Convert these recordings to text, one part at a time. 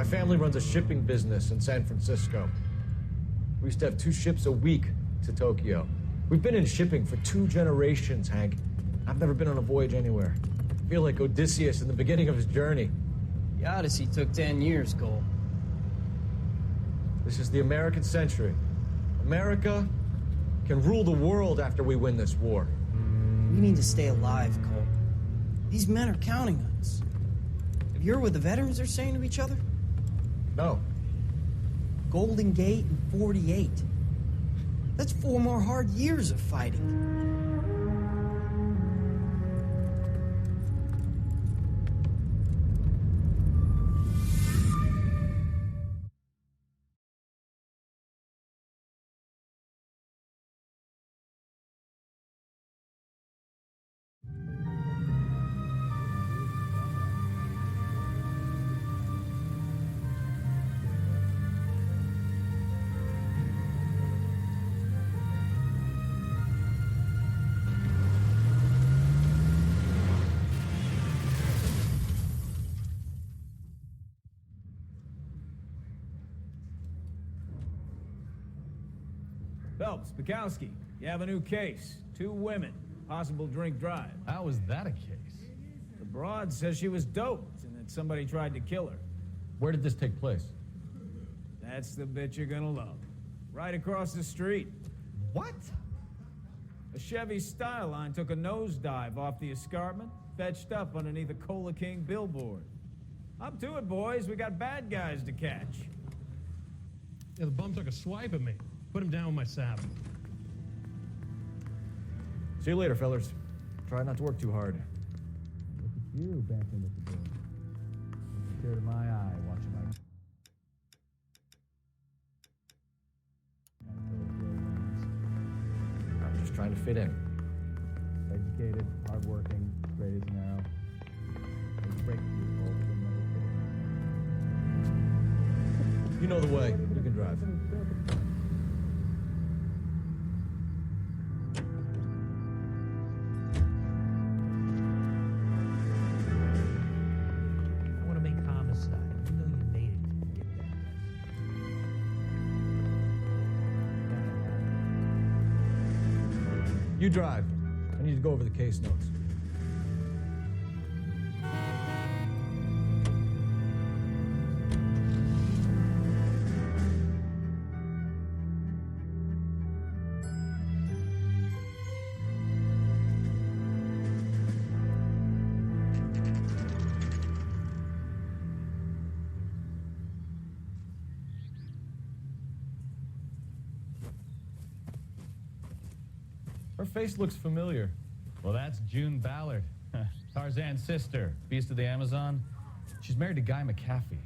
My family runs a shipping business in San Francisco. We used to have 2 ships a week to Tokyo. We've been in shipping for 2 generations, Hank. I've never been on a voyage anywhere. I feel like Odysseus in the beginning of his journey. The Odyssey took 10 years, Cole. This is the American century. America can rule the world after we win this war. We need to stay alive, Cole. These men are counting on us. Have you heard what the veterans are saying to each other? No. Golden Gate and 48. That's 4 more hard years of fighting. Phelps, Bukowski, you have a new case. 2 women, possible drink drive. How is that a case? The broad says she was doped and that somebody tried to kill her. Where did this take place? That's the bit you're gonna love. Right across the street. What? A Chevy Styline took a nosedive off the escarpment, fetched up underneath a Cola King billboard. Up to it, boys. We got bad guys to catch. Yeah, the bum took a swipe at me. Put him down with my saddle. See you later, fellas. Try not to work too hard. Look at you bouncing with the door. Tear to my eye, watching my... I'm just trying to fit in. Educated, hardworking, straight as an arrow. There's break through holes that never fit in. You know the way. You can drive. I want to make homicide. You know you made it to get that. You drive. I need to go over the case notes. Her face looks familiar. Well, that's June Ballard, Tarzan's sister, Beast of the Amazon. She's married to Guy McAfee.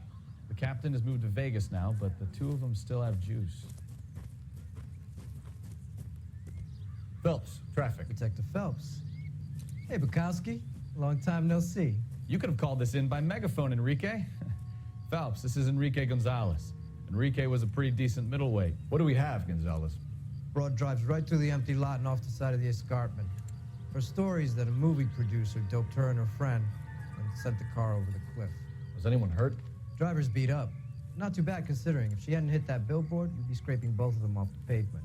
The captain has moved to Vegas now, but the 2 of them still have juice. Phelps, traffic. Detective Phelps. Hey, Bukowski. Long time no see. You could have called this in by megaphone, Enrique. Phelps, this is Enrique Gonzalez. Enrique was a pretty decent middleweight. What do we have, Gonzalez? Broad drives right through the empty lot and off the side of the escarpment. Her stories that a movie producer doped her and her friend and sent the car over the cliff. Was anyone hurt? Driver's beat up. Not too bad considering. If she hadn't hit that billboard, you'd be scraping both of them off the pavement.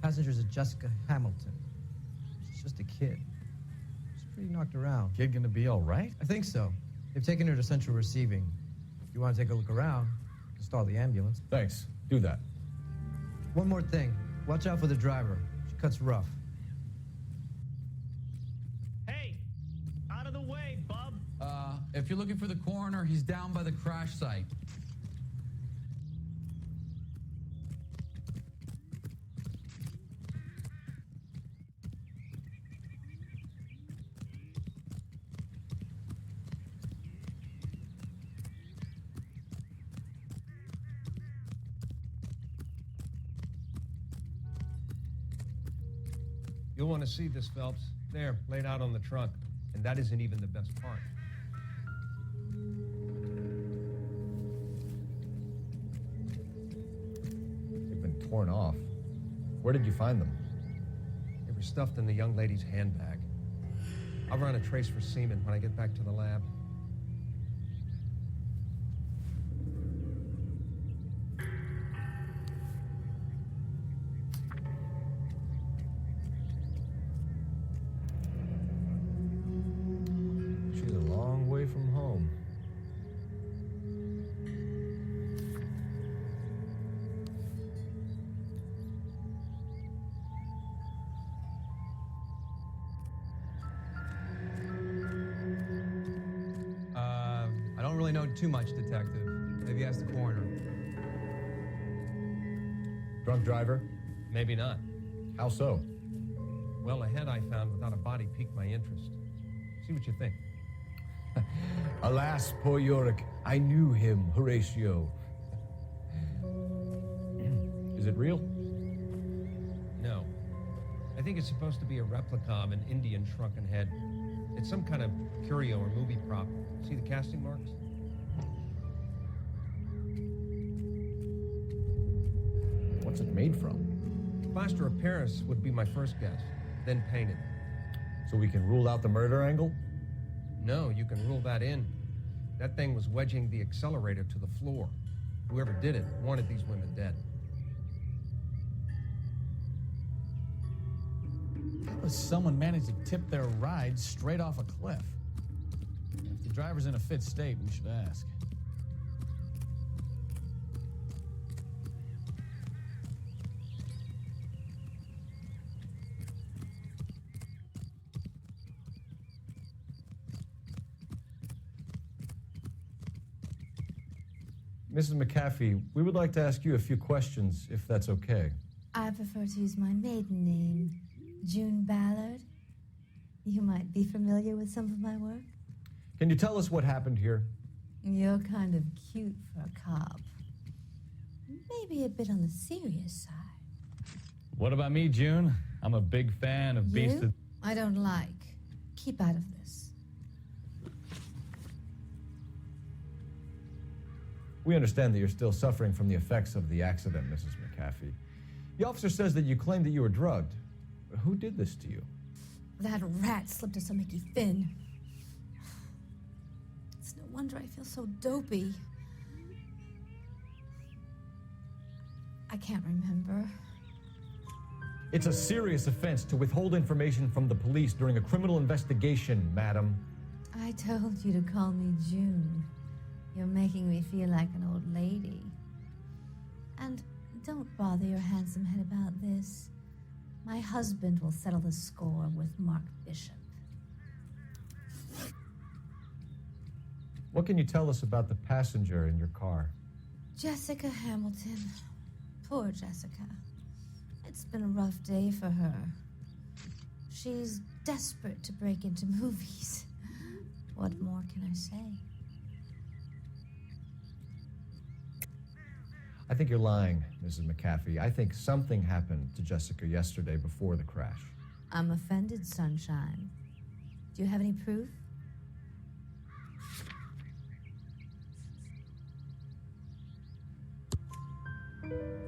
Passenger's a Jessica Hamilton. She's just a kid. She's pretty knocked around. Kid gonna be all right? I think so. They've taken her to central receiving. If you want to take a look around, you can stall the ambulance. Thanks. Do that. One more thing. Watch out for the driver. She cuts rough. Hey! Out of the way, bub! If you're looking for the coroner, he's down by the crash site. You'll want to see this, Phelps. There, laid out on the trunk. And that isn't even the best part. They've been torn off. Where did you find them? They were stuffed in the young lady's handbag. I'll run a trace for semen when I get back to the lab. knowing too much, Detective. Maybe ask the coroner. Drunk driver? Maybe not. How so? Well, a head I found without a body piqued my interest. See what you think. Alas, poor Yorick. I knew him, Horatio. Is it real? No. I think it's supposed to be a replica of an Indian shrunken head. It's some kind of curio or movie prop. See the casting marks? What's it made from? Plaster of Paris would be my first guess, then painted. So we can rule out the murder angle? No, you can rule that in. That thing was wedging the accelerator to the floor. Whoever did it wanted these women dead. How does someone manage to tip their ride straight off a cliff? If the driver's in a fit state, we should ask. Mrs. McAfee, we would like to ask you a few questions, if that's okay. I prefer to use my maiden name, June Ballard. You might be familiar with some of my work. Can you tell us what happened here? You're kind of cute for a cop. Maybe a bit on the serious side. What about me, June? I'm a big fan of Beast of... I don't like. Keep out of this. We understand that you're still suffering from the effects of the accident, Mrs. McAfee. The officer says that you claimed that you were drugged. Who did this to you? That rat slipped us some Mickey Finn. It's no wonder I feel so dopey. I can't remember. It's a serious offense to withhold information from the police during a criminal investigation, madam. I told you to call me June. You're making me feel like an old lady. And don't bother your handsome head about this. My husband will settle the score with Mark Bishop. What can you tell us about the passenger in your car? Jessica Hamilton. Poor Jessica. It's been a rough day for her. She's desperate to break into movies. What more can I say? I think you're lying, Mrs. McAfee. I think something happened to Jessica yesterday before the crash. I'm offended, Sunshine. Do you have any proof?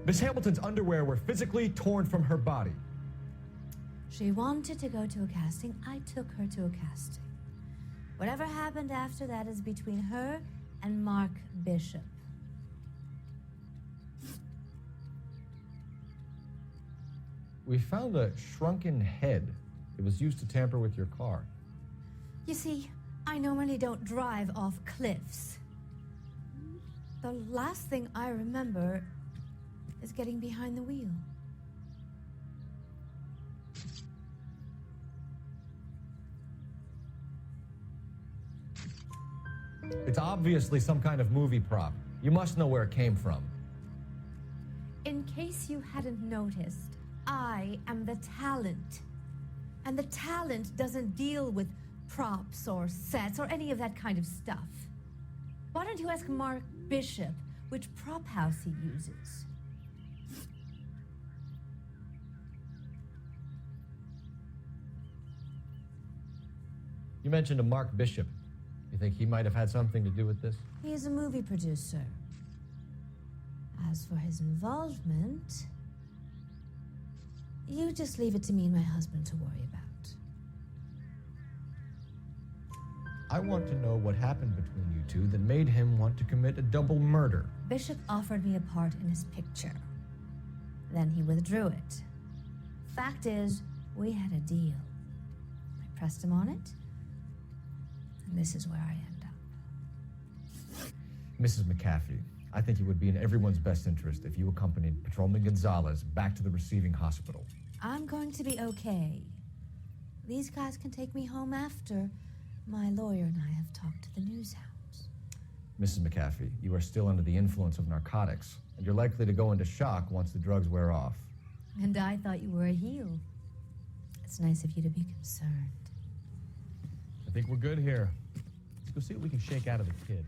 Miss Hamilton's underwear were physically torn from her body. She wanted to go to a casting. I took her to a casting. Whatever happened after that is between her and Mark Bishop. We found a shrunken head. It was used to tamper with your car. You see, I normally don't drive off cliffs. The last thing I remember is getting behind the wheel. It's obviously some kind of movie prop. You must know where it came from. In case you hadn't noticed, I am the talent. And the talent doesn't deal with props or sets or any of that kind of stuff. Why don't you ask Mark Bishop which prop house he uses? You mentioned a Mark Bishop. You think he might have had something to do with this? He is a movie producer. As for his involvement, you just leave it to me and my husband to worry about. I want to know what happened between you two that made him want to commit a double murder. Bishop offered me a part in his picture. Then he withdrew it. Fact is, we had a deal. I pressed him on it, and this is where I end up. Mrs. McAfee, I think it would be in everyone's best interest if you accompanied Patrolman Gonzalez back to the receiving hospital. I'm going to be okay. These guys can take me home after. My lawyer and I have talked to the news hounds. Mrs. McAfee, you are still under the influence of narcotics, and you're likely to go into shock once the drugs wear off. And I thought you were a heel. It's nice of you to be concerned. I think we're good here. Let's go see what we can shake out of the kid.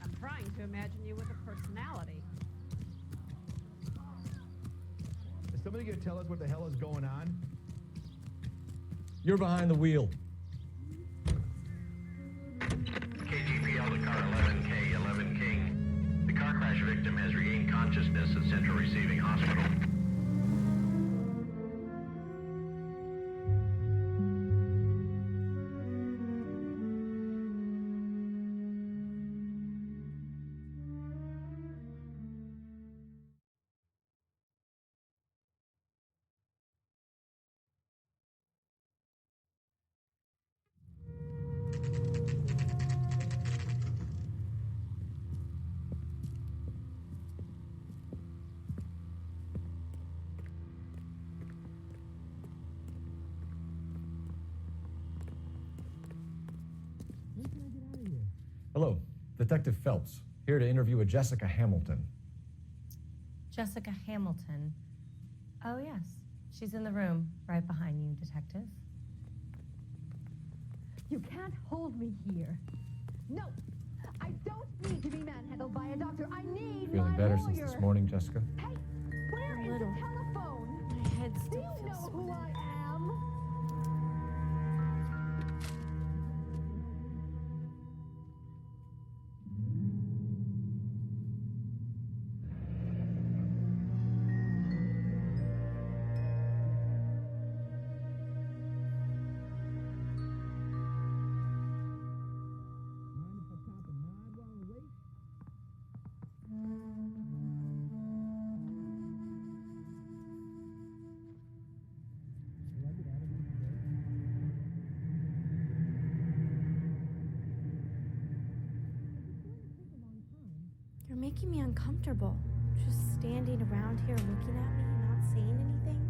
I'm trying to imagine you with a personality. Is somebody going to tell us what the hell is going on? You're behind the wheel. KGPL to car 11K, 11 King. The car crash victim has regained consciousness at Central Receiving Hospital. Hello, Detective Phelps, here to interview a Jessica Hamilton. Jessica Hamilton. Oh, yes. She's in the room, right behind you, Detective. You can't hold me here. No, I don't need to be manhandled by a doctor. I need Feeling my better lawyer. since this morning, Jessica? Hey, where is the telephone? My head Do still you know feels who I am? You're making me uncomfortable. Just standing around here looking at me, not saying anything.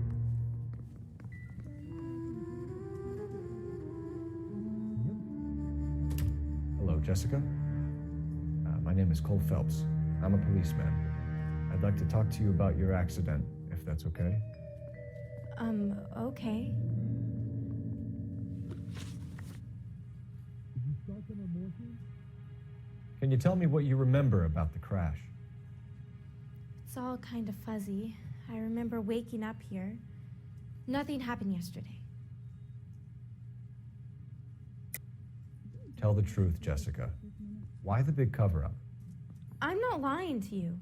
Hello, Jessica. My name is Cole Phelps. I'm a policeman. I'd like to talk to you about your accident, if that's okay. Okay. Can you tell me what you remember about the crash? It's all kind of fuzzy. I remember waking up here. Nothing happened yesterday. Tell the truth, Jessica. Why the big cover-up? I'm not lying to you.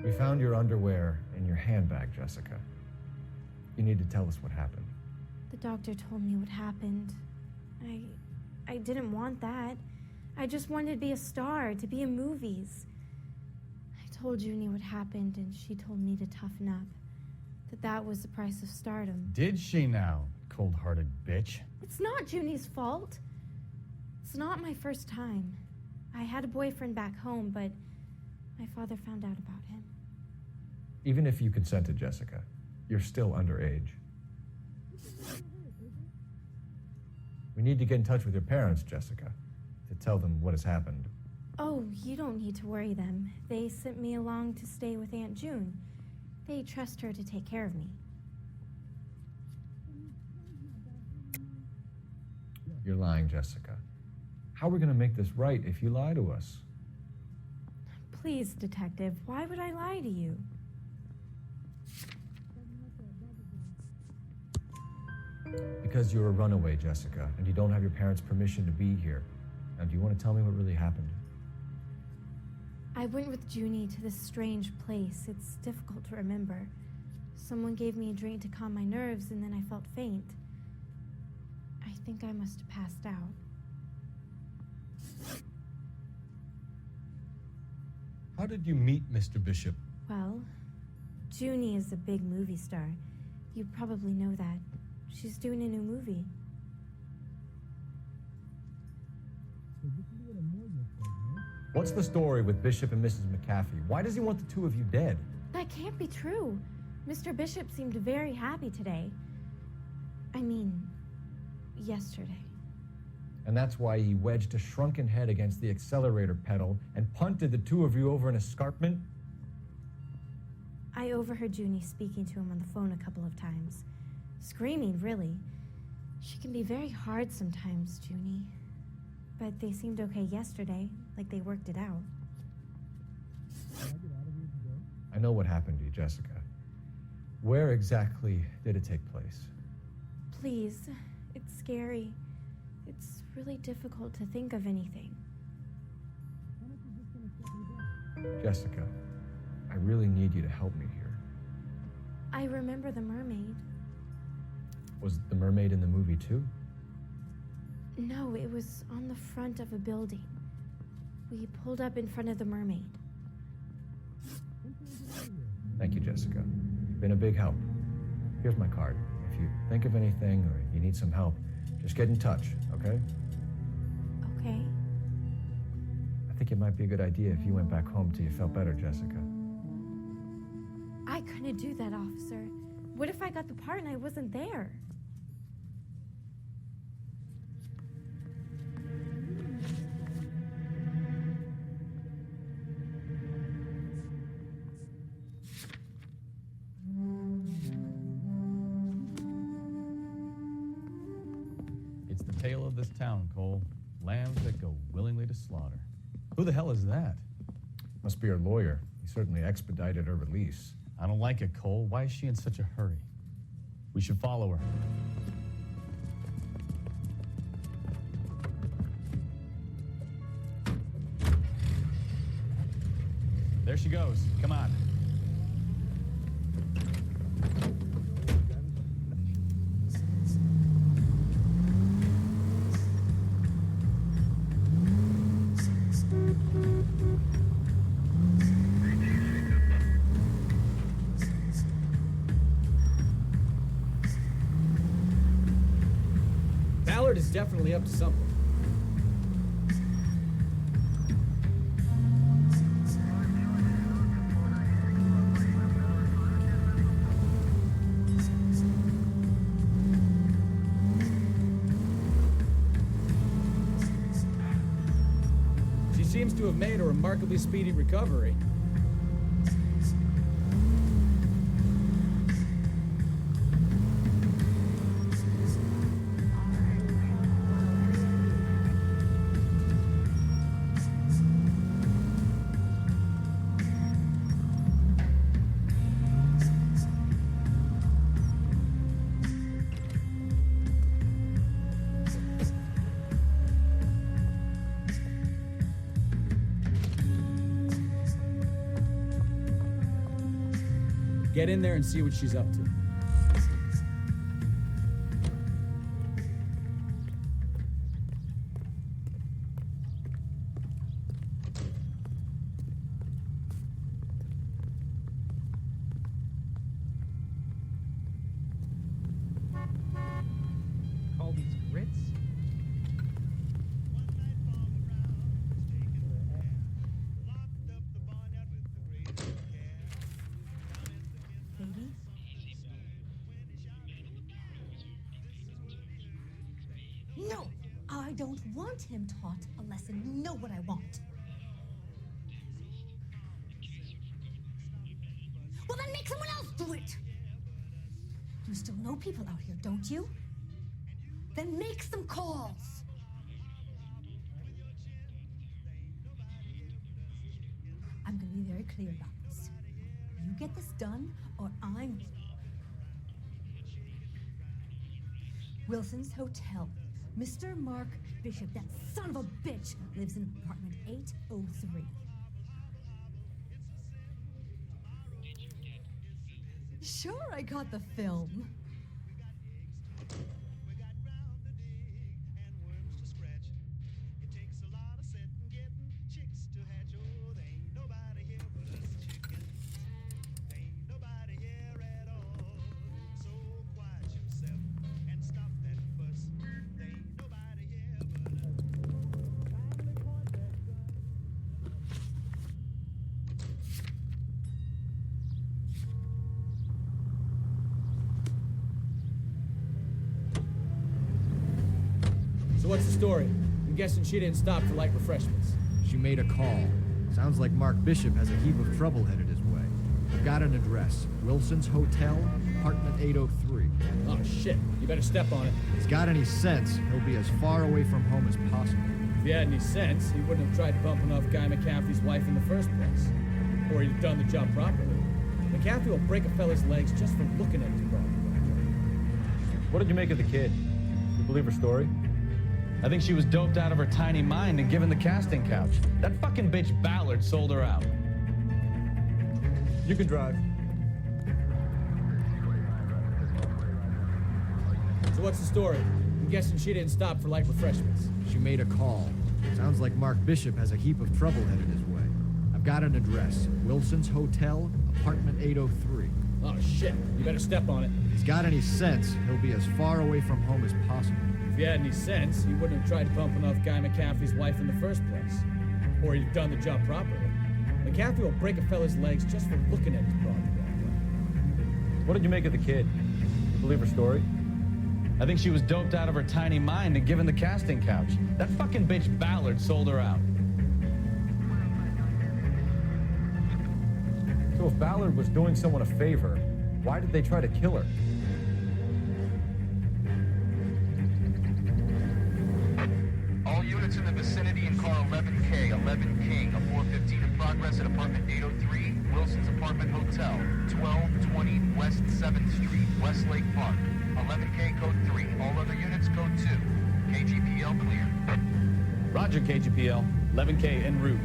We found your underwear in your handbag, Jessica. You need to tell us what happened. The doctor told me what happened. I didn't want that. I just wanted to be a star, to be in movies. I told Junie what happened, and she told me to toughen up. That was the price of stardom. Did she now, cold-hearted bitch? It's not Junie's fault. It's not my first time. I had a boyfriend back home, but my father found out about him. Even if you consented, Jessica, you're still underage. We need to get in touch with your parents, Jessica, to tell them what has happened. Oh, you don't need to worry them. They sent me along to stay with Aunt June. They trust her to take care of me. You're lying, Jessica. How are we going to make this right if you lie to us? Please, Detective, why would I lie to you? Because you're a runaway, Jessica, and you don't have your parents' permission to be here. Now, do you want to tell me what really happened? I went with Junie to this strange place. It's difficult to remember. Someone gave me a drink to calm my nerves, and then I felt faint. I think I must have passed out. How did you meet Mr. Bishop? Well, Junie is a big movie star. You probably know that. She's doing a new movie. So this is what a What's the story with Bishop and Mrs. McAfee? Why does he want the two of you dead? That can't be true. Mr. Bishop seemed very happy today. I mean, yesterday. And that's why he wedged a shrunken head against the accelerator pedal and punted the two of you over an escarpment? I overheard Junie speaking to him on the phone a couple of times. Screaming, really. She can be very hard sometimes, Junie. But they seemed okay yesterday, like they worked it out. I know what happened to you, Jessica. Where exactly did it take place? Please, it's scary. It's really difficult to think of anything. Jessica, I really need you to help me here. I remember the mermaid. Was the mermaid in the movie too? No, it was on the front of a building. We pulled up in front of the mermaid. Thank you, Jessica. You've been a big help. Here's my card. If you think of anything or you need some help, just get in touch, okay? Okay. I think it might be a good idea if you went back home till you felt better, Jessica. I couldn't do that, officer. What if I got the part and I wasn't there? It's the tale of this town, Cole. Lambs that go willingly to slaughter. Who the hell is that? Must be her lawyer. He certainly expedited her release. I don't like it, Cole. Why is she in such a hurry? We should follow her. There she goes. Come on. Ballard is definitely up to something. She seems to have made a remarkably speedy recovery. Get in there and see what she's up to. Call these grits? Baby? No, I don't want him taught a lesson. You know what I want. Well, then make someone else do it. You still know people out here, don't you? Then make some calls. I'm going to be very clear about this. You get this done, or I'm... Wilson's Hotel. Mr. Mark Bishop, that son of a bitch, lives in apartment 803. Sure, I got the film. what's the story? I'm guessing she didn't stop for light refreshments. She made a call. Sounds like Mark Bishop has a heap of trouble headed his way. I've got an address. Wilson's Hotel, apartment 803. Oh, shit. You better step on it. If he's got any sense, he'll be as far away from home as possible. If he had any sense, he wouldn't have tried bumping off Guy McCaffrey's wife in the first place. Or he'd have done the job properly. McCaffrey will break a fella's legs just for looking at his property. What did you make of the kid? You believe her story? I think she was doped out of her tiny mind and given the casting couch. That fucking bitch Ballard sold her out. You can drive. So what's the story? I'm guessing she didn't stop for light refreshments. She made a call. Sounds like Mark Bishop has a heap of trouble headed his way. I've got an address. Wilson's Hotel, apartment 803. Oh, shit. You better step on it. If he's got any sense, he'll be as far away from home as possible. If he had any sense, he wouldn't have tried bumping off Guy McCaffrey's wife in the first place. Or he'd have done the job properly. McCaffrey will break a fella's legs just for looking at his property. What did you make of the kid? You believe her story? I think she was doped out of her tiny mind and given the casting couch. That fucking bitch Ballard sold her out. So if Ballard was doing someone a favor, why did they try to kill her? All units in the vicinity in car 11K, 11 King, a 415 in progress at apartment 803, Wilson's Apartment Hotel, 1220 West 7th Street, Westlake Park. 11K code 3, all other units code 2. KGPL clear. Roger, KGPL. 11K en route.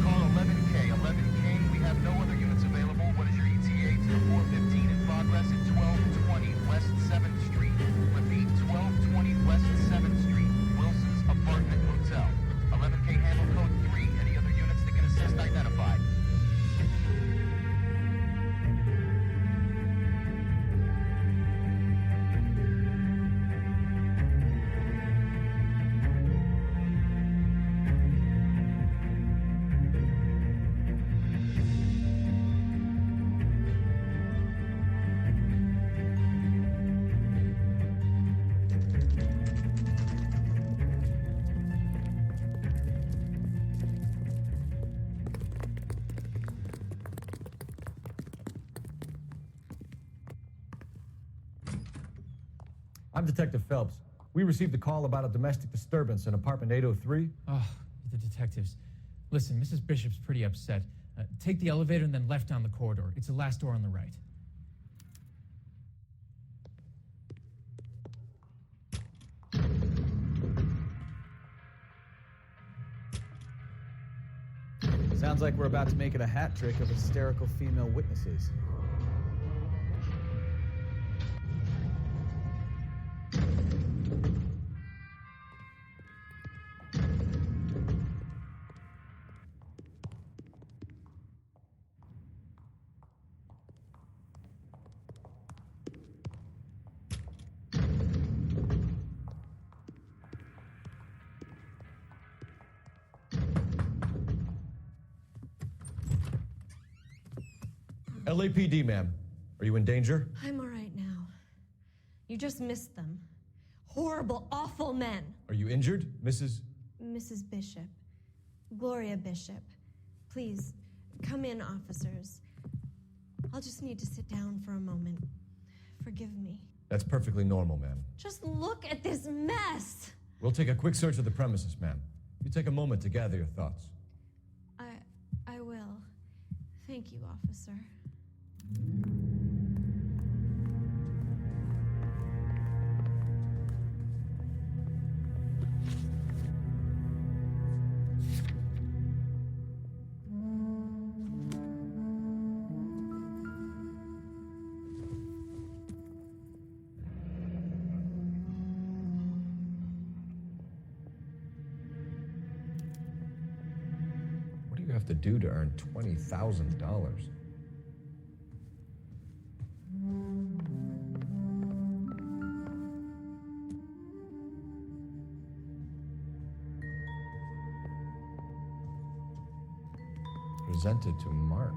Car 11K, 11 King, we have no other units available. What is your ETA to the 415 in progress at 1220 West 7th Street? Repeat, 1220 West 7th Street, Wilson's Apartment Hotel. 11K handle code 3. Any other units that can assist identified? I'm Detective Phelps. We received a call about a domestic disturbance in apartment 803. Oh, the detectives. Listen, Mrs. Bishop's pretty upset. Take the elevator and then left down the corridor. It's the last door on the right. Sounds like we're about to make it a hat trick of hysterical female witnesses. LAPD, ma'am. Are you in danger? I'm all right now. You just missed them. Horrible, awful men. Are you injured, Mrs.? Mrs. Bishop. Gloria Bishop. Please, come in, officers. I'll just need to sit down for a moment. Forgive me. That's perfectly normal, ma'am. Just look at this mess! We'll take a quick search of the premises, ma'am. You take a moment to gather your thoughts. I will. Thank you, officer. What do you have to do to earn $20,000? Presented to Mark.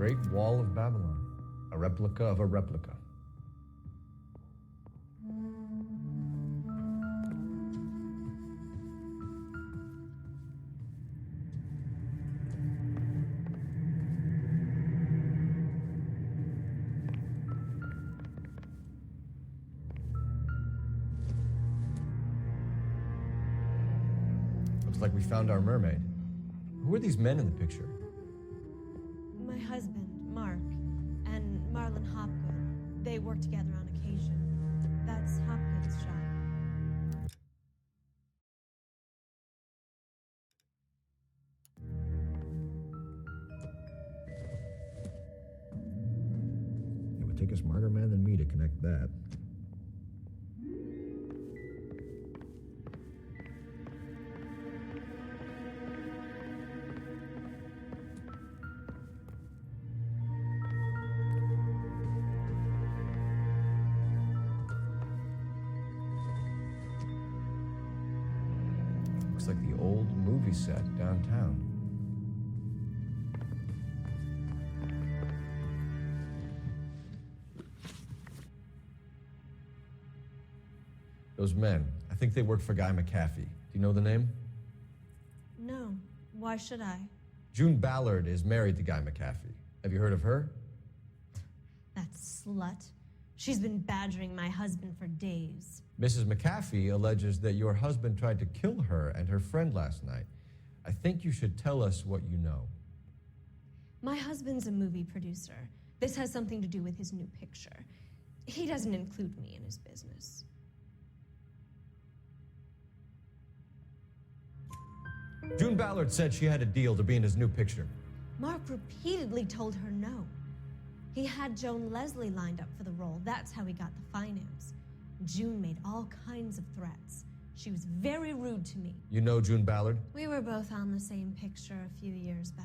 Great Wall of Babylon. A replica of a replica. Looks like we found our mermaid. Who are these men in the picture? My husband, Mark, and Marlon Hopgood. They work together on occasion. That's Hopgood's shop. It would take a smarter man than me to connect that. Looks like the old movie set downtown. Those men, I think they work for Guy McAfee. Do you know the name? No. Why should I? June Ballard is married to Guy McAfee. Have you heard of her? That slut. She's been badgering my husband for days. Mrs. McAfee alleges that your husband tried to kill her and her friend last night. I think you should tell us what you know. My husband's a movie producer. This has something to do with his new picture. He doesn't include me in his business. June Ballard said she had a deal to be in his new picture. Mark repeatedly told her no. He had Joan Leslie lined up for the role. That's how he got the finance. June made all kinds of threats. She was very rude to me. You know June Ballard? We were both on the same picture a few years back.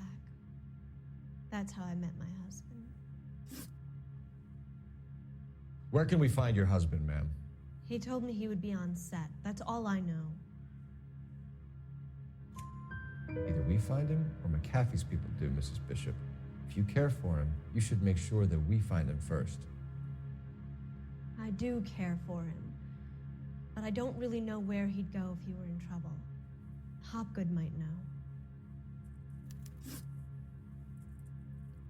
That's how I met my husband. Where can we find your husband, ma'am? He told me he would be on set. That's all I know. Either we find him or McAfee's people do, Mrs. Bishop. If you care for him, you should make sure that we find him first. I do care for him, but I don't really know where he'd go if he were in trouble. Hopgood might know.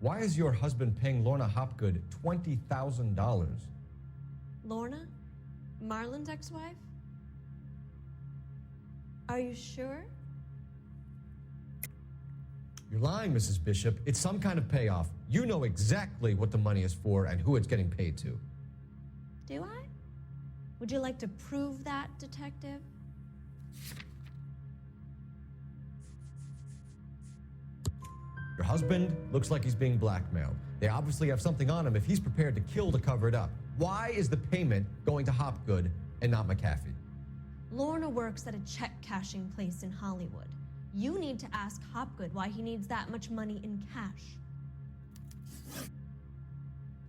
Why is your husband paying Lorna Hopgood $20,000? Lorna? Marlon's ex-wife? Are you sure? You're lying, Mrs. Bishop. It's some kind of payoff. You know exactly what the money is for and who it's getting paid to. Do I? Would you like to prove that, detective? Your husband looks like he's being blackmailed. They obviously have something on him if he's prepared to kill to cover it up. Why is the payment going to Hopgood and not McAfee? Lorna works at a check-cashing place in Hollywood. You need to ask Hopgood why he needs that much money in cash.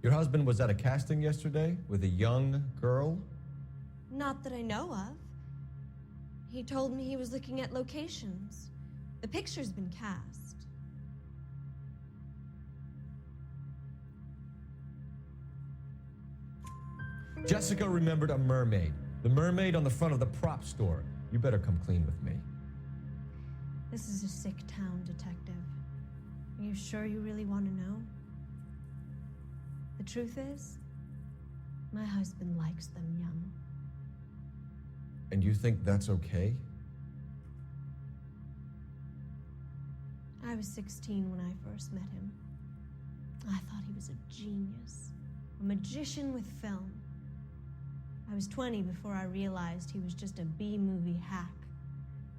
Your husband was at a casting yesterday with a young girl? Not that I know of. He told me he was looking at locations. The picture's been cast. Jessica remembered a mermaid. The mermaid on the front of the prop store. You better come clean with me. This is a sick town, detective. Are you sure you really want to know? The truth is, my husband likes them young. And you think that's okay? I was 16 when I first met him. I thought he was a genius, a magician with film. I was 20 before I realized he was just a B-movie hack.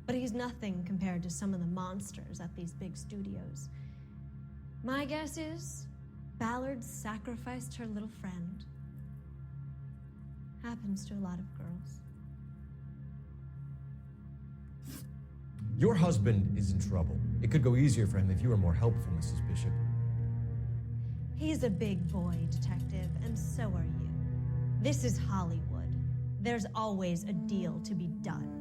But he's nothing compared to some of the monsters at these big studios. My guess is Ballard sacrificed her little friend. Happens to a lot of girls. Your husband is in trouble. It could go easier for him if you were more helpful, Mrs. Bishop. He's a big boy, detective, and so are you. This is Hollywood. There's always a deal to be done.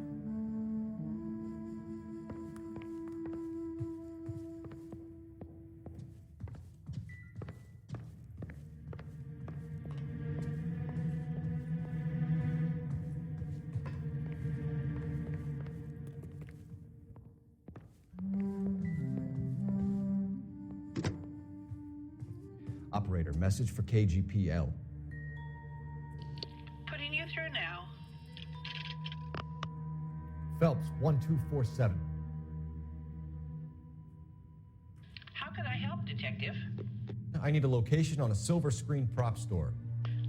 operator. Message for KGPL. Putting you through now. Phelps, 1247. How can I help, Detective? I need a location on a silver screen prop store.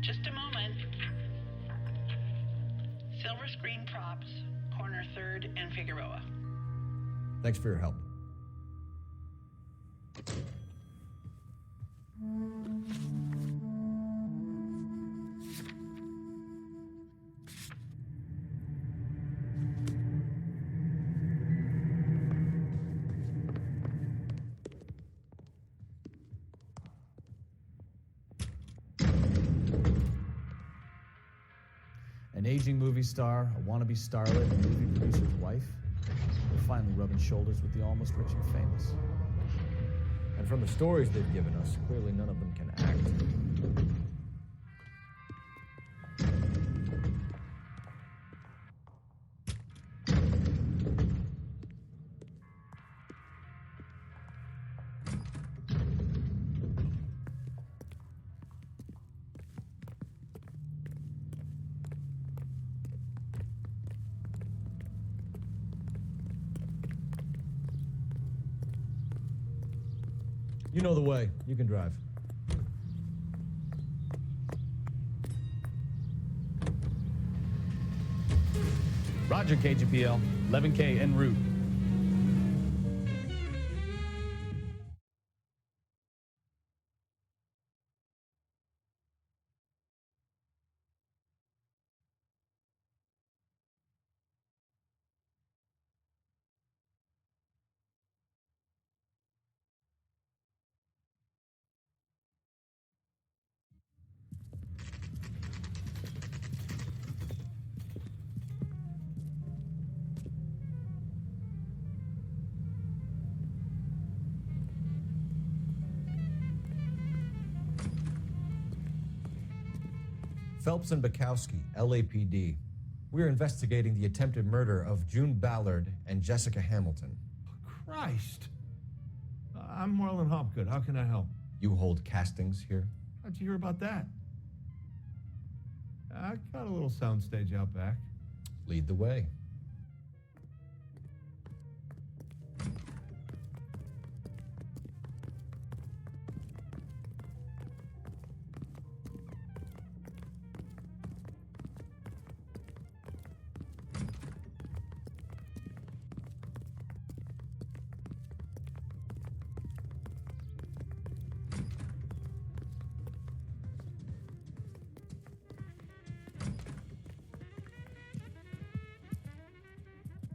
Just a moment. Silver Screen Props, corner 3rd and Figueroa. Thanks for your help. An aging movie star, a wannabe starlet, a movie producer's wife. We're finally rubbing shoulders with the almost rich and famous. And from the stories they've given us, clearly none of them can act. You know the way. You can drive. Roger, KGPL. 11K en route. Phelps and Bukowski, LAPD. We're investigating the attempted murder of June Ballard and Jessica Hamilton. Christ. I'm Marlon Hopgood. How can I help? You hold castings here? How'd you hear about that? I got a little soundstage out back. Lead the way.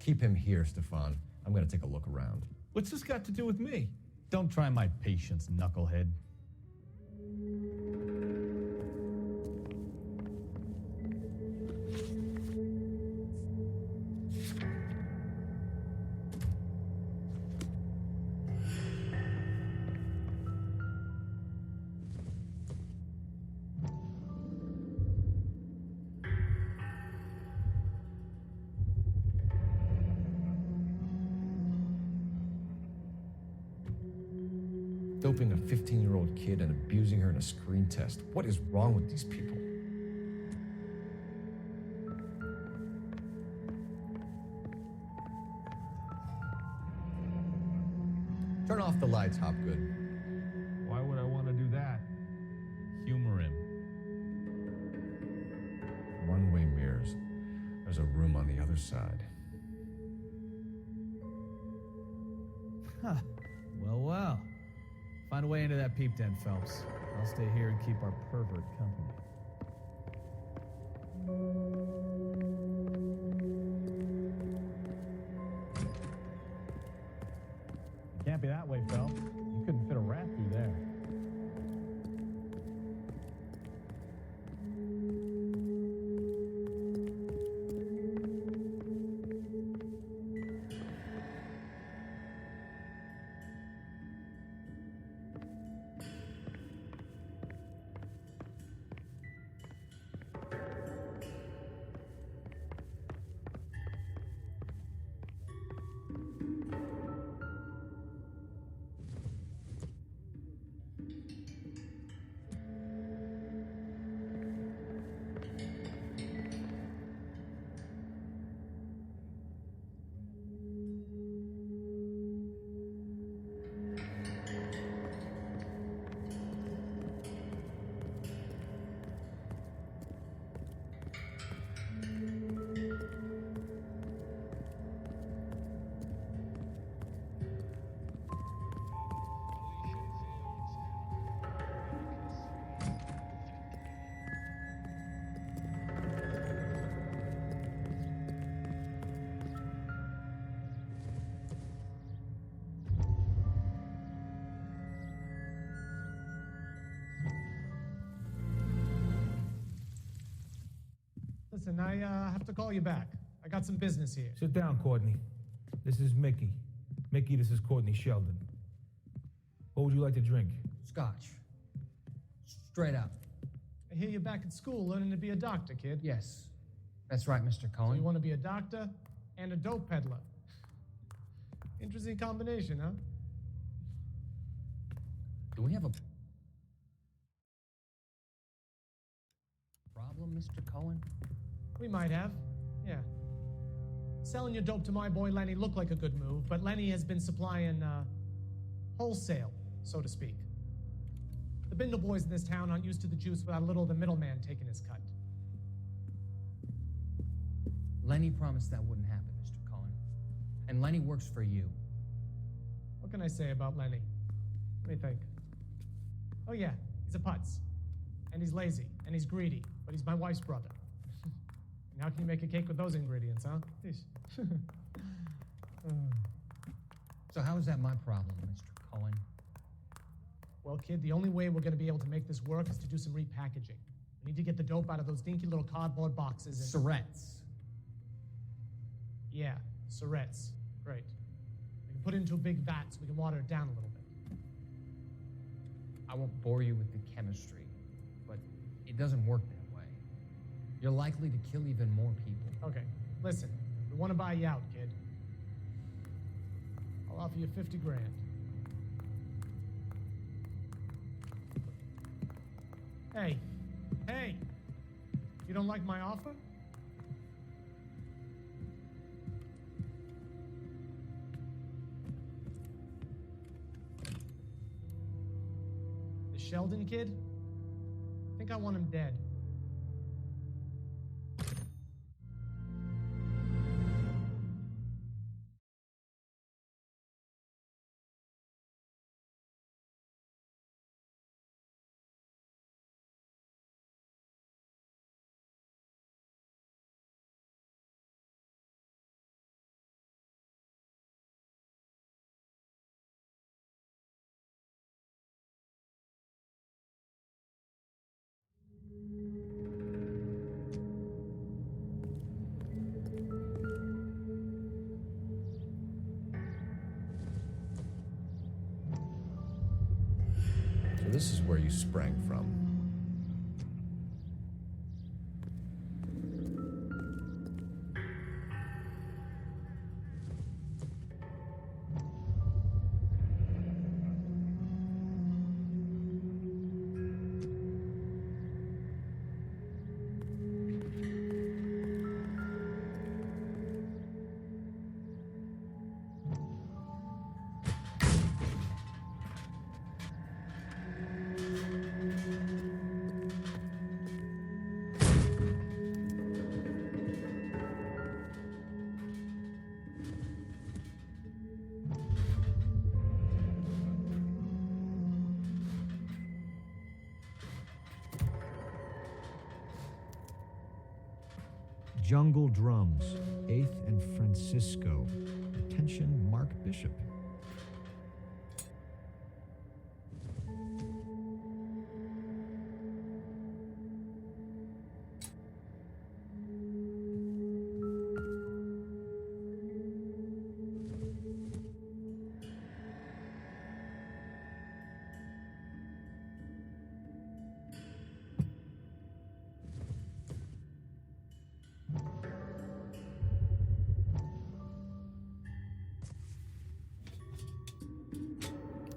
Keep him here, Stefan. I'm gonna take a look around. What's this got to do with me? Don't try my patience, knucklehead. Doping a 15-year-old kid and abusing her in a screen test. What is wrong with these people? Turn off the lights, Hopgood. Why would I want to do that? Humor him. One-way mirrors. There's a room on the other side. Huh. Well. Find a way into that peep den, Phelps. I'll stay here and keep our pervert company. It can't be that way, Phelps. You couldn't fit a rat through there. Listen, I have to call you back. I got some business here. Sit down, Courtney. This is Mickey. Mickey, this is Courtney Sheldon. What would you like to drink? Scotch. Straight up. I hear you're back at school learning to be a doctor, kid. Yes. That's right, Mr. So Cohen. you want to be a doctor and a dope peddler. Interesting combination, huh? Do we have a problem, Mr. Cohen? We might have, yeah. Selling your dope to my boy Lenny looked like a good move, but Lenny has been supplying, wholesale, so to speak. The Bindle boys in this town aren't used to the juice without a little of the middleman taking his cut. Lenny promised that wouldn't happen, Mr. Cohen. And Lenny works for you. What can I say about Lenny? Let me think. Oh yeah, he's a putz. And he's lazy, and he's greedy, but he's my wife's brother. And how can you make a cake with those ingredients, huh? Jeez. So how is that my problem, Mr. Cohen? Well, kid, the only way we're gonna be able to make this work is to do some repackaging. We need to get the dope out of those dinky little cardboard boxes and... Surrettes. Yeah, Surrettes. Great. We can put it into a big vat so we can water it down a little bit. I won't bore you with the chemistry, but it doesn't work that way. You're likely to kill even more people. Okay, listen. We want to buy you out, kid. I'll offer you 50 grand. Hey, hey! You don't like my offer? The Sheldon kid? I think I want him dead. So this is where you sprang from. Jungle Drums, 8th and Francisco. Attention, Mark Bishop.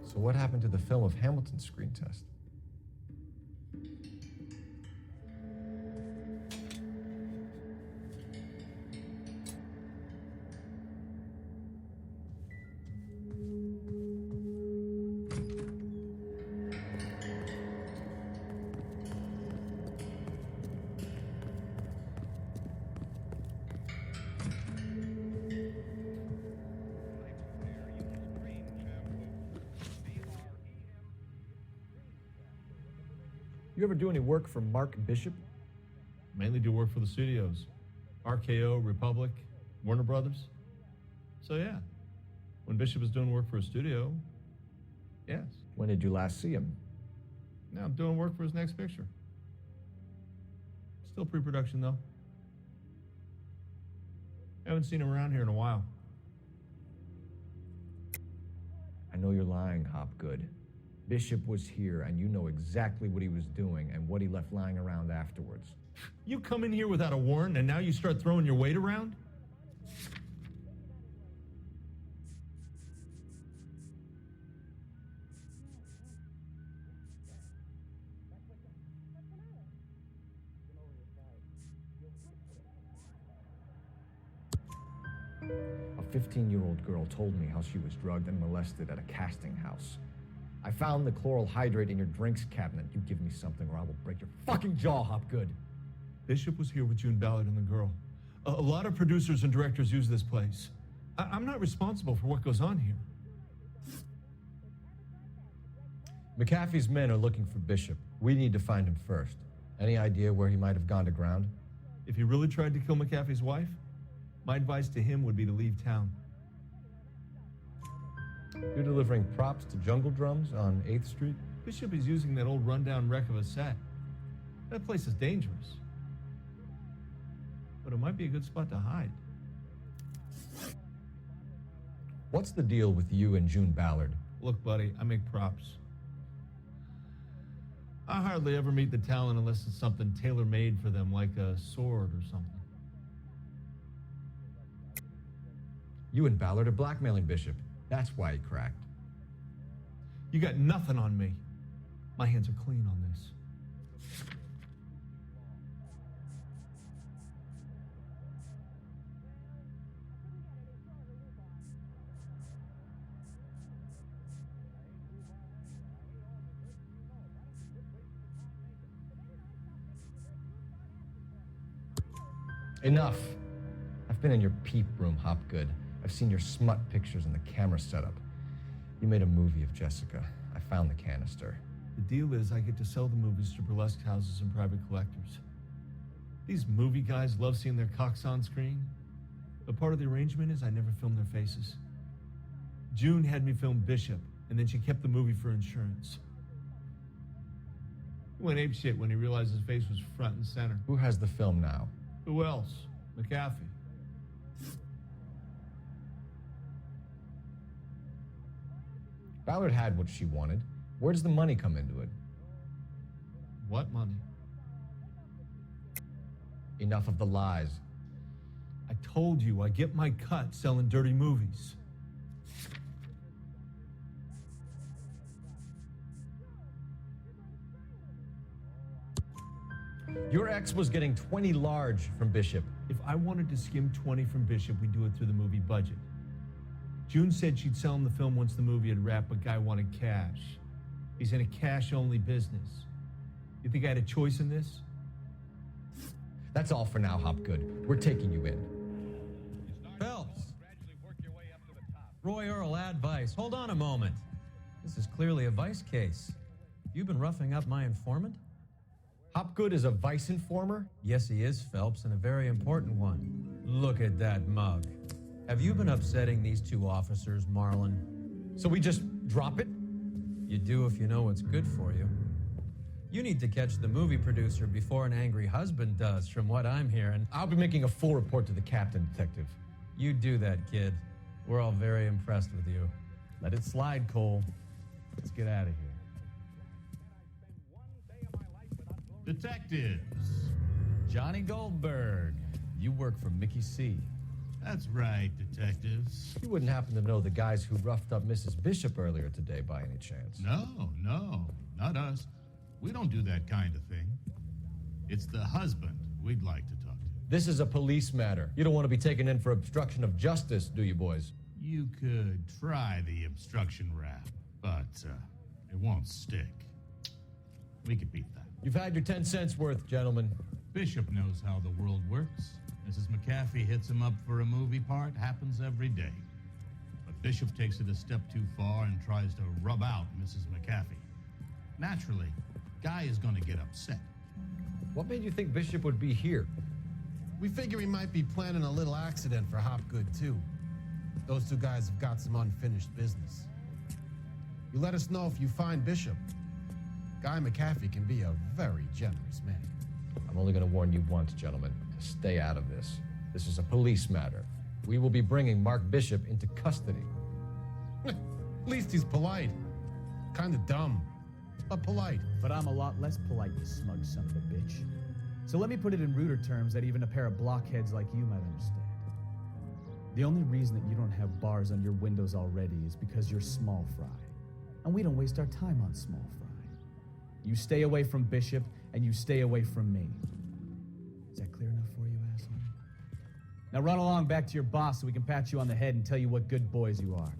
So what happened to the film of Hamilton's screen test? You ever do any work for Mark Bishop? Mainly do work for the studios. RKO, Republic, Warner Brothers. So yeah, when Bishop was doing work for a studio, yes. When did you last see him? Now I'm doing work for his next picture. Still pre-production though. Haven't seen him around here in a while. I know you're lying, Hopgood. Bishop was here, and you know exactly what he was doing and what he left lying around afterwards. You come in here without a warrant, and now you start throwing your weight around? A 15-year-old girl told me how she was drugged and molested at a casting house. I found the chloral hydrate in your drinks cabinet. You give me something or I will break your fucking jaw, Hopgood. Bishop was here with June Ballard and the girl. A lot of producers and directors use this place. I'm not responsible for what goes on here. McAfee's men are looking for Bishop. We need to find him first. Any idea where he might have gone to ground? If he really tried to kill McAfee's wife, my advice to him would be to leave town. You're delivering props to Jungle Drums on 8th Street? Bishop is using that old rundown wreck of a set. That place is dangerous. But it might be a good spot to hide. What's the deal with you and June Ballard? Look, buddy, I make props. I hardly ever meet the talent unless it's something tailor-made for them, like a sword or something. You and Ballard are blackmailing Bishop. That's why he cracked. You got nothing on me. My hands are clean on this. Enough. I've been in your peep room, Hopgood. I've seen your smut pictures and the camera setup. You made a movie of Jessica. I found the canister. The deal is I get to sell the movies to burlesque houses and private collectors. These movie guys love seeing their cocks on screen, but part of the arrangement is I never film their faces. June had me film Bishop, and then she kept the movie for insurance. He went apeshit when he realized his face was front and center. Who has the film now? Who else? McAfee. Ballard had what she wanted. Where does the money come into it? What money? Enough of the lies. I told you I get my cut selling dirty movies. Your ex was getting 20 large from Bishop. If I wanted to skim 20 from Bishop, we'd do it through the movie budget. June said she'd sell him the film once the movie had wrapped, but Guy wanted cash. He's in a cash-only business. You think I had a choice in this? That's all for now, Hopgood. We're taking you in. Phelps. Roy Earl, ad vice. Hold on a moment. This is clearly a vice case. You've been roughing up my informant? Hopgood is a vice informer? Yes, he is, Phelps, and a very important one. Look at that mug. Have you been upsetting these two officers, Marlon? So we just drop it? You do if you know what's good for you. You need to catch the movie producer before an angry husband does, from what I'm hearing. I'll be making a full report to the captain, Detective. You do that, kid. We're all very impressed with you. Let it slide, Cole. Let's get out of here. Detectives. Johnny Goldberg. You work for Mickey C. That's right, detectives. You wouldn't happen to know the guys who roughed up Mrs. Bishop earlier today by any chance? No, not us. We don't do that kind of thing. It's the husband we'd like to talk to. This is a police matter. You don't want to be taken in for obstruction of justice, do you, boys? You could try the obstruction rap, but it won't stick. We could beat that. You've had your 10 cents worth, gentlemen. Bishop knows how the world works. Mrs. McAfee hits him up for a movie part. Happens every day. But Bishop takes it a step too far and tries to rub out Mrs. McAfee. Naturally, Guy is going to get upset. What made you think Bishop would be here? We figure he might be planning a little accident for Hopgood, too. Those two guys have got some unfinished business. You let us know if you find Bishop. Guy McAfee can be a very generous man. I'm only going to warn you once, gentlemen. Stay out of this. This is a police matter. We will be bringing Mark Bishop into custody. At least he's polite. Kinda dumb, but polite. But I'm a lot less polite, you smug son of a bitch. So let me put it in ruder terms that even a pair of blockheads like you might understand. The only reason that you don't have bars on your windows already is because you're small fry. And we don't waste our time on small fry. You stay away from Bishop, and you stay away from me. Is that clear enough for you, asshole? Now run along back to your boss so we can pat you on the head and tell you what good boys you are.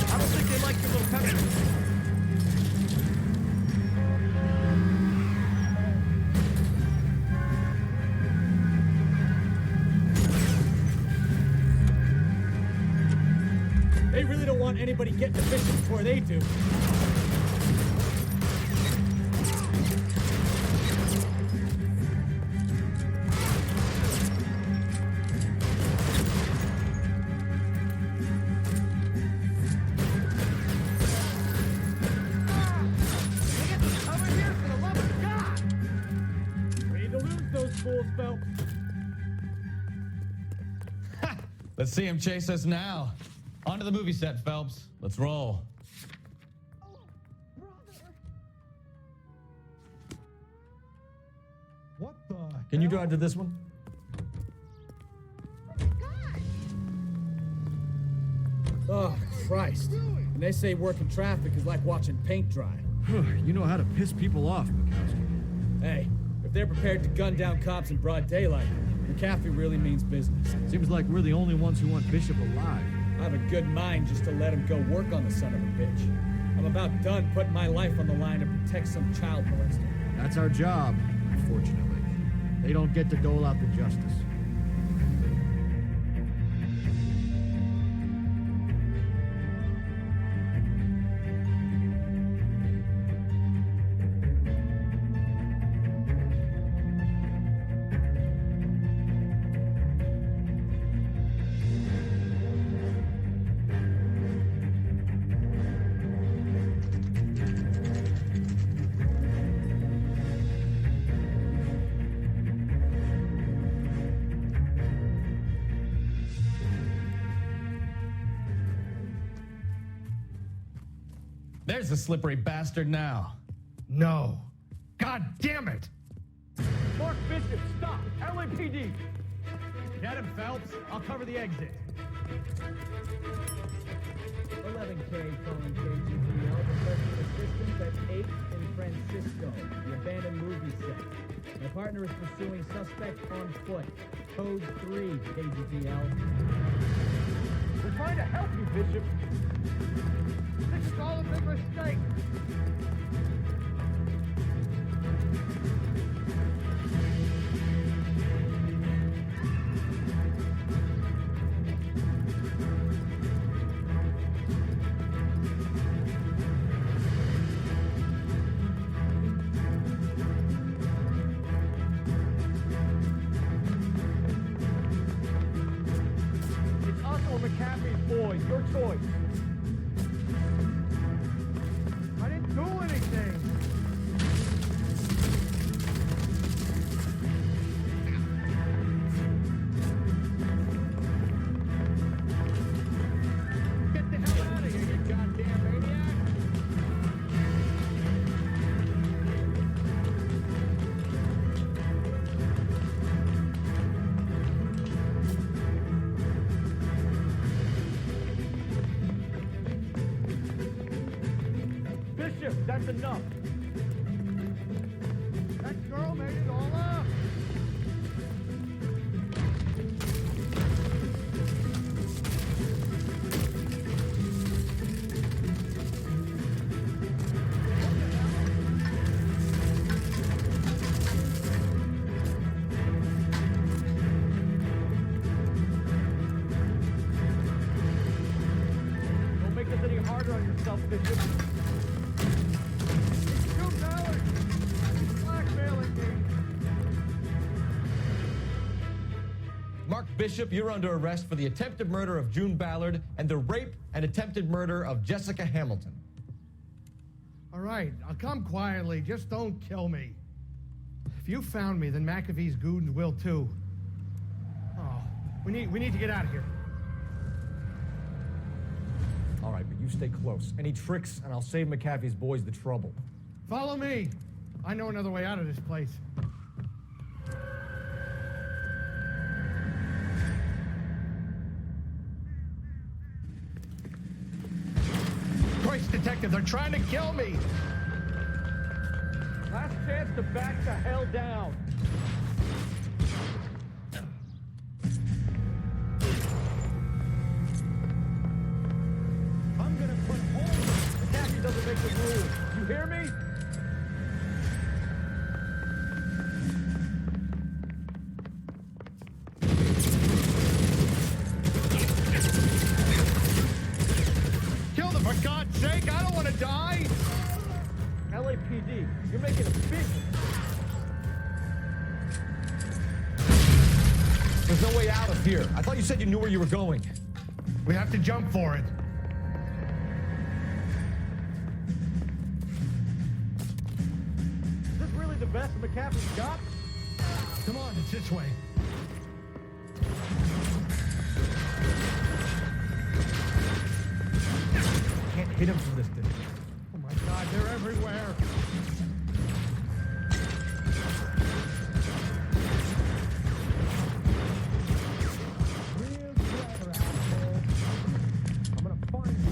I don't think they like your little pepper. They really don't want anybody getting to Bishop before they do. Ready to lose those fools, Phelps. Let's see him chase us now. Onto the movie set, Phelps. Let's roll. What the? Can you drive to this one? Oh, Christ. And they say working traffic is like watching paint dry. You know how to piss people off, Mikowski. Hey, if they're prepared to gun down cops in broad daylight, McAfee really means business. Seems like we're the only ones who want Bishop alive. I have a good mind just to let him go work on the son of a bitch. I'm about done putting my life on the line to protect some child molester. That's our job, unfortunately. They don't get to dole out the justice. There's the slippery bastard now. No. God damn it! Mark Bishop, stop! LAPD! Get him, Phelps. I'll cover the exit. 11K calling KGPL, requesting assistance at 8 in Francisco, the abandoned movie set. My partner is pursuing suspect on foot. Code 3, KGPL. We're trying to help you, Bishop. This is all a big mistake. It's us or McAfee's boys, your choice. I didn't do anything. Get the hell out of here, you goddamn maniac! Bishop, that's enough. That girl made it all up. Don't make this any harder on yourself, Bishop. Mark Bishop, you're under arrest for the attempted murder of June Ballard and the rape and attempted murder of Jessica Hamilton. All right. I'll come quietly. Just don't kill me. If you found me, then McAfee's goons will too. Oh, we need to get out of here. All right, but you stay close. Any tricks, and I'll save McAfee's boys the trouble. Follow me. I know another way out of this place. Christ, detective, they're trying to kill me. Last chance to back the hell down. I'm gonna put holes. McAfee doesn't make the rules. You hear me? Kill them, for God's sake! I don't want to die! LAPD, you're making a business. There's no way out of here. I thought you said you knew where you were going. We have to jump for it. Is this really the best McAfee's got? Come on, it's this way. Can't hit him from this distance. Oh my God, they're everywhere. Real clever, asshole. I'm gonna find you.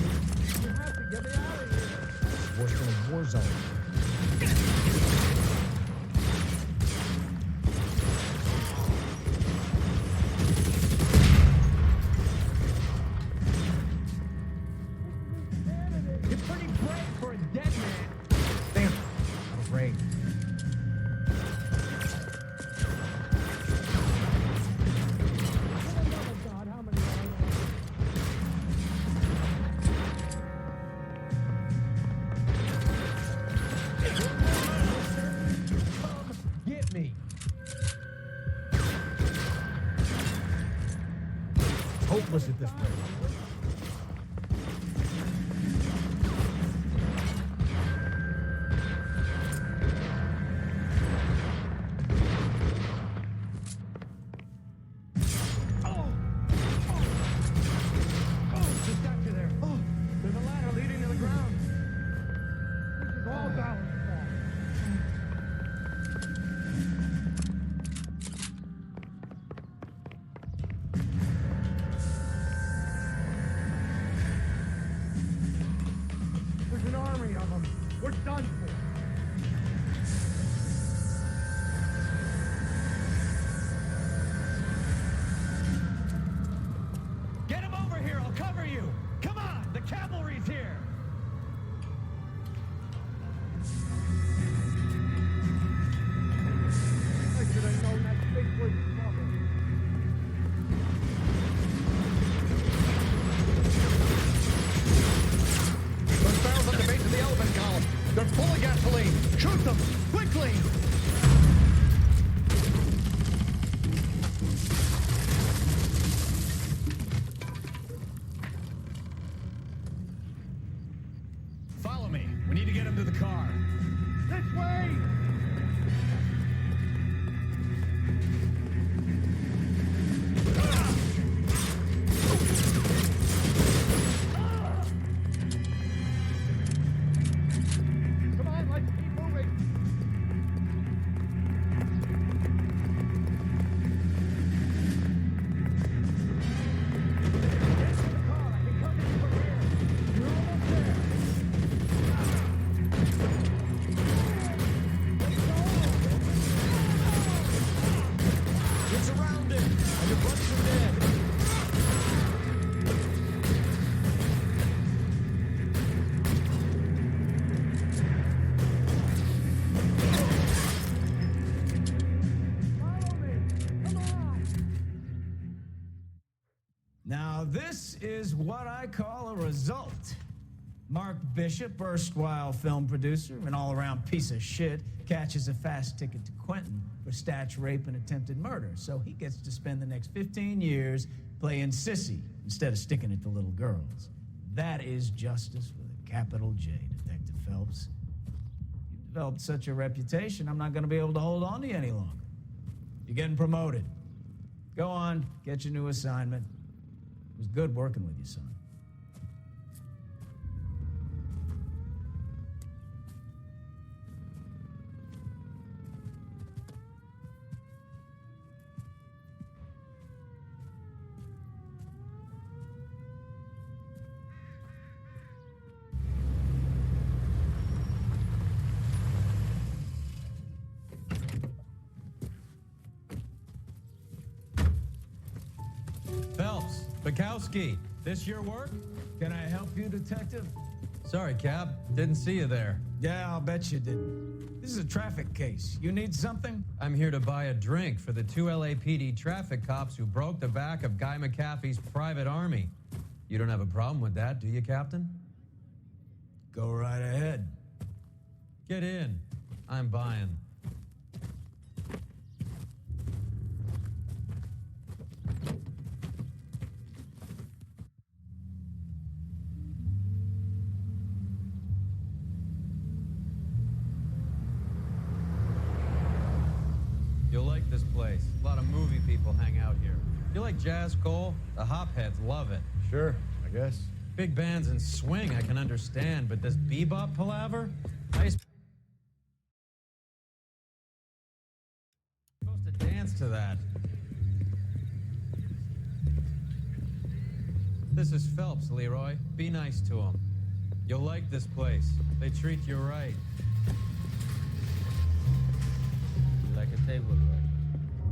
You have to get me out of here. It's worse than a war zone. You're pretty brave for a dead man. Damn, I'm afraid. Get me. Hopeless at this point. Just got you there. Oh, there's a ladder leading to the ground. This is all Dollar's fault. There's an army of them. We're done for. Get him over here, I'll cover you! Come on, the cavalry's here! I should have known that big was trouble. Those barrels at the base of the elephant column. They're full of gasoline. Shoot them! Quickly! Follow me. We need to get him to the car. This way! Come on, let's keep moving. Get to the car. I can come in from here. You're almost there. Get surrounded, and your buddies are dead. Now, this is what I call a result. Mark Bishop, erstwhile film producer and all-around piece of shit, catches a fast ticket to Quentin for statch rape and attempted murder, so he gets to spend the next 15 years playing sissy instead of sticking it to little girls. That is justice with a capital J, Detective Phelps. developed such a reputation, I'm not going to be able to hold on to you any longer. You're getting promoted. Go on, get your new assignment. It was good working with you, son. Phelps, Bukowski, this your work? Can I help you, Detective? Sorry, Cap. Didn't see you there. Yeah, I'll bet you didn't. This is a traffic case. You need something? I'm here to buy a drink for the 2 LAPD traffic cops who broke the back of Guy McAfee's private army. You don't have a problem with that, do you, Captain? Go right ahead. Get in. I'm buying. You'll like this place. A lot of movie people hang out here. You like jazz, Cole? The hopheads love it. Sure, I guess. Big bands and swing I can understand, but this bebop palaver? I used supposed to dance to that. This is Phelps, Leroy. Be nice to him. You'll like this place. They treat you right. Like a table, right?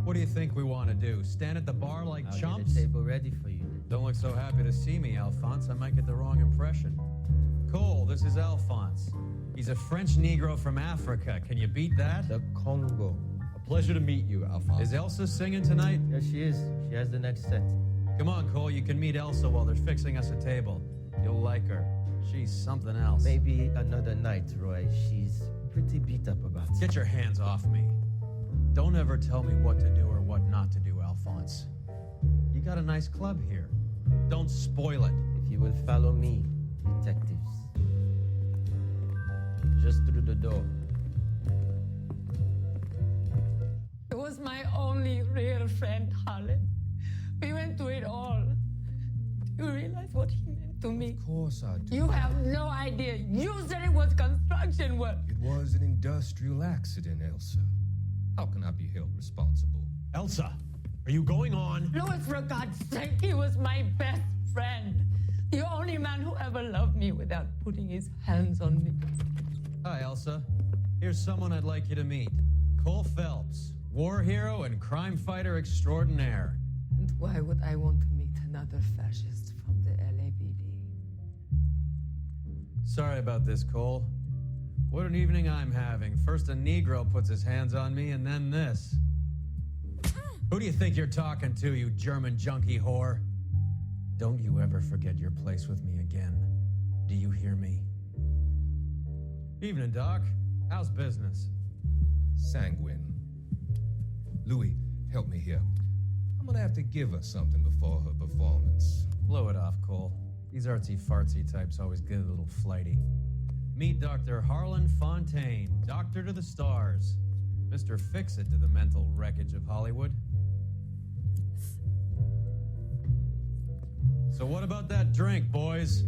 What do you think we want to do? Stand at the bar like I'll chumps? get a table ready for you. Don't look so happy to see me, Alphonse. I might get the wrong impression. Cole, this is Alphonse. He's a French Negro from Africa. Can you beat that? The Congo. A pleasure to meet you, Alphonse. Is Elsa singing tonight? Yes, she is. She has the next set. Come on, Cole. You can meet Elsa while they're fixing us a table. You'll like her. She's something else. Maybe another night, Roy. She's pretty beat up about it. Get your hands off me. Don't ever tell me what to do or what not to do, Alphonse. You got a nice club here. Don't spoil it. If you will follow me, detectives. Just through the door. He was my only real friend, Harlan. We went through it all. Do you realize what he meant to me? Of course I do. You have no idea. You said it was construction work. It was an industrial accident, Elsa. How can I be held responsible? Elsa, are you going on? Louis, for God's sake, he was my best friend. The only man who ever loved me without putting his hands on me. Hi, Elsa. Here's someone I'd like you to meet. Cole Phelps, war hero and crime fighter extraordinaire. And why would I want to meet another fascist from the LAPD? Sorry about this, Cole. What an evening I'm having. First a Negro puts his hands on me, and then this. Who do you think you're talking to, you German junkie whore? Don't you ever forget your place with me again. Do you hear me? Evening, Doc. How's business? Sanguine. Louis, help me here. I'm gonna have to give her something before her performance. Blow it off, Cole. These artsy-fartsy types always get a little flighty. Meet Dr. Harlan Fontaine, doctor to the stars. Mr. Fix-It to the mental wreckage of Hollywood. So what about that drink, boys?